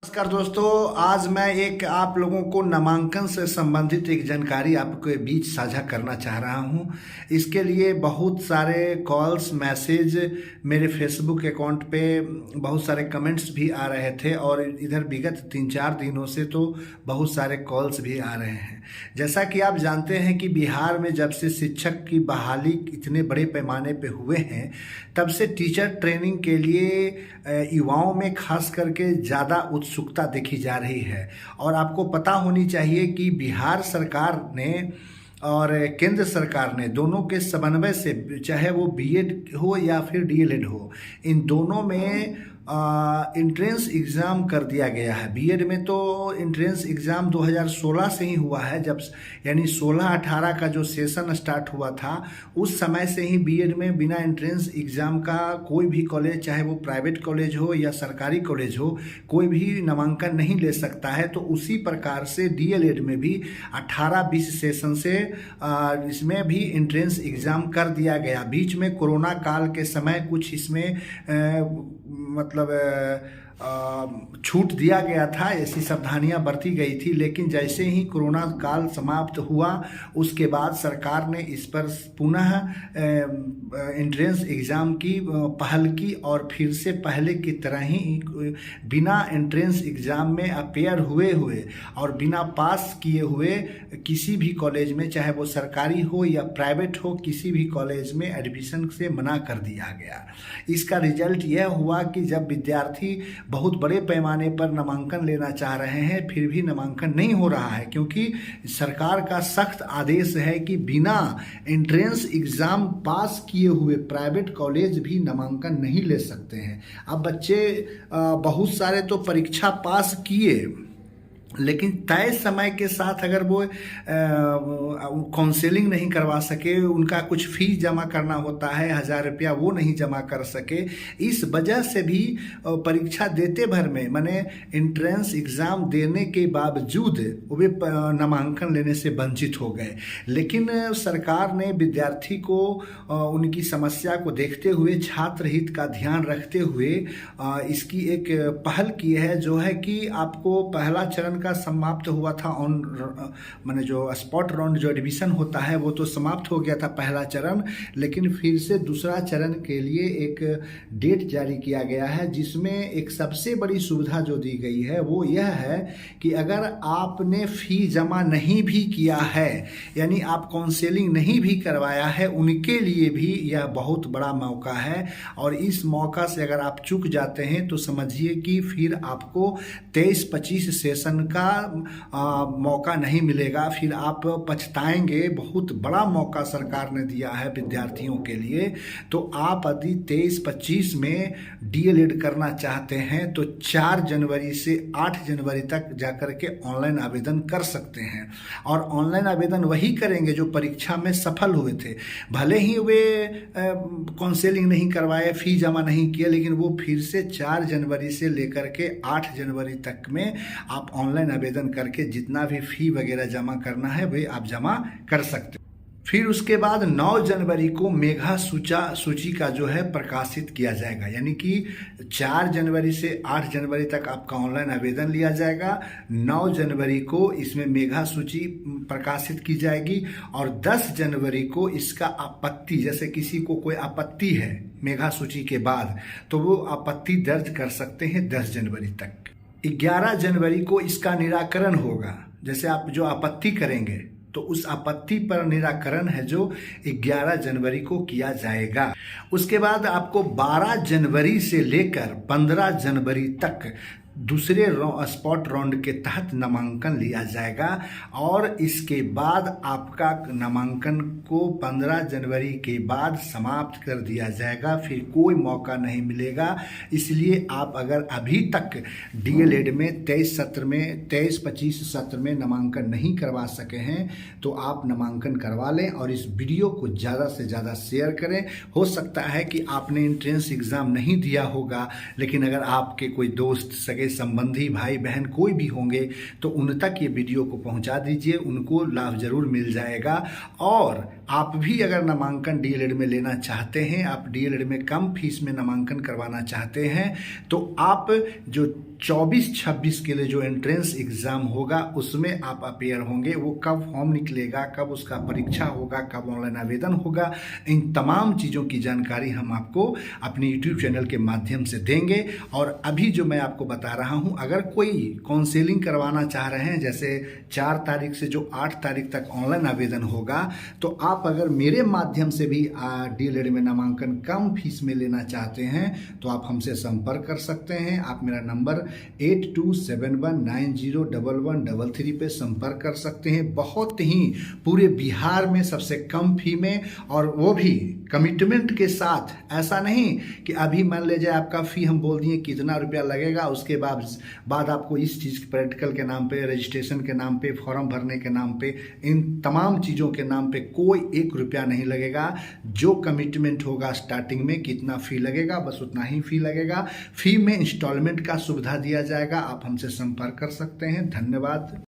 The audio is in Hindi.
नमस्कार दोस्तों, आज मैं एक आप लोगों को नामांकन से संबंधित एक जानकारी आपके बीच साझा करना चाह रहा हूं। इसके लिए बहुत सारे कॉल्स, मैसेज मेरे फेसबुक अकाउंट पे बहुत सारे कमेंट्स भी आ रहे थे और इधर विगत 3-4 दिनों से तो बहुत सारे कॉल्स भी आ रहे हैं। जैसा कि आप जानते हैं कि बिहार में जब से शिक्षक की बहाली इतने बड़े पैमाने पे हुए हैं, तब से टीचर ट्रेनिंग के लिए युवाओं में खास करके ज़्यादा उत्सुकता देखी जा रही है। और आपको पता होनी चाहिए कि बिहार सरकार ने और केंद्र सरकार ने दोनों के समन्वय से, चाहे वो बीएड हो या फिर डीएलएड हो, इन दोनों में इंट्रेंस एग्ज़ाम कर दिया गया है। बीएड में तो इंट्रेंस एग्ज़ाम 2016 से ही हुआ है, जब यानी 16-18 का जो सेशन स्टार्ट हुआ था उस समय से ही बीएड में बिना इंट्रेंस एग्ज़ाम का कोई भी कॉलेज, चाहे वो प्राइवेट कॉलेज हो या सरकारी कॉलेज हो, कोई भी नामांकन नहीं ले सकता है। तो उसी प्रकार से डीएलएड में भी 18-20 सेशन से इसमें भी इंट्रेंस एग्ज़ाम कर दिया गया। बीच में कोरोना काल के समय कुछ इसमें छूट दिया गया था, ऐसी सावधानियां बरती गई थी। लेकिन जैसे ही कोरोना काल समाप्त हुआ उसके बाद सरकार ने इस पर पुनः एंट्रेंस एग्ज़ाम की पहल की और फिर से पहले की तरह ही बिना एंट्रेंस एग्ज़ाम में अपेयर हुए और बिना पास किए हुए किसी भी कॉलेज में, चाहे वो सरकारी हो या प्राइवेट हो, किसी भी कॉलेज में एडमिशन से मना कर दिया गया। इसका रिजल्ट यह हुआ कि जब विद्यार्थी बहुत बड़े पैमाने पर नामांकन लेना चाह रहे हैं फिर भी नामांकन नहीं हो रहा है, क्योंकि सरकार का सख्त आदेश है कि बिना एंट्रेंस एग्ज़ाम पास किए हुए प्राइवेट कॉलेज भी नामांकन नहीं ले सकते हैं। अब बच्चे बहुत सारे तो परीक्षा पास किए, लेकिन तय समय के साथ अगर वो काउंसलिंग नहीं करवा सके, उनका कुछ फीस जमा करना होता है 1000 रुपया, वो नहीं जमा कर सके, इस वजह से भी परीक्षा देते भर में, माने एंट्रेंस एग्ज़ाम देने के बावजूद वे नामांकन लेने से वंचित हो गए। लेकिन सरकार ने विद्यार्थी को उनकी समस्या को देखते हुए, छात्र हित का ध्यान रखते हुए इसकी एक पहल की है, जो है कि आपको पहला चरण का समाप्त हुआ था माने जो स्पॉट राउंड जो एडमिशन होता है वो तो समाप्त हो गया था पहला चरण, लेकिन फिर से दूसरा चरण के लिए एक डेट जारी किया गया है, जिसमें एक सबसे बड़ी सुविधा जो दी गई है वो यह है कि अगर आपने फी जमा नहीं भी किया है, यानी आप काउंसलिंग नहीं भी करवाया है, उनके लिए भी यह बहुत बड़ा मौका है। और इस मौका से अगर आप चूक जाते हैं तो समझिए कि फिर आपको 23-25 सेशन का मौका नहीं मिलेगा, फिर आप पछताएंगे। बहुत बड़ा मौका सरकार ने दिया है विद्यार्थियों के लिए। तो आप यदि 23-25 में डीएलएड करना चाहते हैं तो 4 जनवरी से 8 जनवरी तक जाकर के ऑनलाइन आवेदन कर सकते हैं। और ऑनलाइन आवेदन वही करेंगे जो परीक्षा में सफल हुए थे, भले ही वे काउंसलिंग नहीं करवाए, फी जमा नहीं किया, लेकिन वो फिर से 4 जनवरी से लेकर के 8 जनवरी तक में आप ऑनलाइन आवेदन करके जितना भी फी वगैरह जमा करना है वे आप जमा कर सकते हैं। फिर उसके बाद 9 जनवरी को मेधा सूची का जो है प्रकाशित किया जाएगा, यानी कि 4 जनवरी से 8 जनवरी तक आपका ऑनलाइन आवेदन लिया जाएगा। 9 जनवरी को इसमें मेधा सूची प्रकाशित की जाएगी और 10 जनवरी को इसका आपत्ति, जैसे किसी को कोई आपत्ति है मेधा सूची के बाद, तो वो आपत्ति दर्ज कर सकते हैं 10 जनवरी तक। 11 जनवरी को इसका निराकरण होगा। जैसे आप जो आपत्ति करेंगे तो उस आपत्ति पर निराकरण है जो 11 जनवरी को किया जाएगा। उसके बाद आपको 12 जनवरी से लेकर 15 जनवरी तक दूसरे स्पॉट राउंड के तहत नामांकन लिया जाएगा और इसके बाद आपका नामांकन को 15 जनवरी के बाद समाप्त कर दिया जाएगा, फिर कोई मौका नहीं मिलेगा। इसलिए आप अगर अभी तक डीएलएड में 23-25 सत्र में नामांकन नहीं करवा सके हैं तो आप नामांकन करवा लें और इस वीडियो को ज़्यादा से ज़्यादा शेयर करें। हो सकता है कि आपने एंट्रेंस एग्ज़ाम नहीं दिया होगा, लेकिन अगर आपके कोई दोस्त, सगे संबंधी, भाई बहन कोई भी होंगे तो उन तक ये वीडियो को पहुंचा दीजिए, उनको लाभ जरूर मिल जाएगा। और आप भी अगर नामांकन डीएलएड में लेना चाहते हैं, आप डीएलएड में कम फीस में नामांकन करवाना चाहते हैं, तो आप जो 24-26 के लिए जो एंट्रेंस एग्ज़ाम होगा उसमें आप अपेयर होंगे। वो कब फॉर्म निकलेगा, कब उसका परीक्षा होगा, कब ऑनलाइन आवेदन होगा, इन तमाम चीज़ों की जानकारी हम आपको अपने यूट्यूब चैनल के माध्यम से देंगे। और अभी जो मैं आपको बता रहा हूँ, अगर कोई काउंसलिंग करवाना चाह रहे हैं, जैसे 4 तारीख से जो 8 तारीख तक ऑनलाइन आवेदन होगा, तो आप अगर मेरे माध्यम से भी डीएलएड में नामांकन कम फीस में लेना चाहते हैं तो आप हमसे संपर्क कर सकते हैं। आप मेरा नंबर 8271901133 पे संपर्क कर सकते हैं। बहुत ही पूरे बिहार में सबसे कम फी में, और वो भी कमिटमेंट के साथ। ऐसा नहीं कि अभी मान लीजिए आपका फ़ी हम बोल दिए कितना रुपया लगेगा, उसके बाद आपको इस चीज़ प्रैक्टिकल के नाम पे, रजिस्ट्रेशन के नाम पे, फॉर्म भरने के नाम पे, इन तमाम चीज़ों के नाम पे कोई 1 रुपया नहीं लगेगा। जो कमिटमेंट होगा स्टार्टिंग में कितना फ़ी लगेगा, बस उतना ही फ़ी लगेगा। फ़ी में इंस्टॉलमेंट का सुविधा दिया जाएगा। आप हमसे संपर्क कर सकते हैं। धन्यवाद।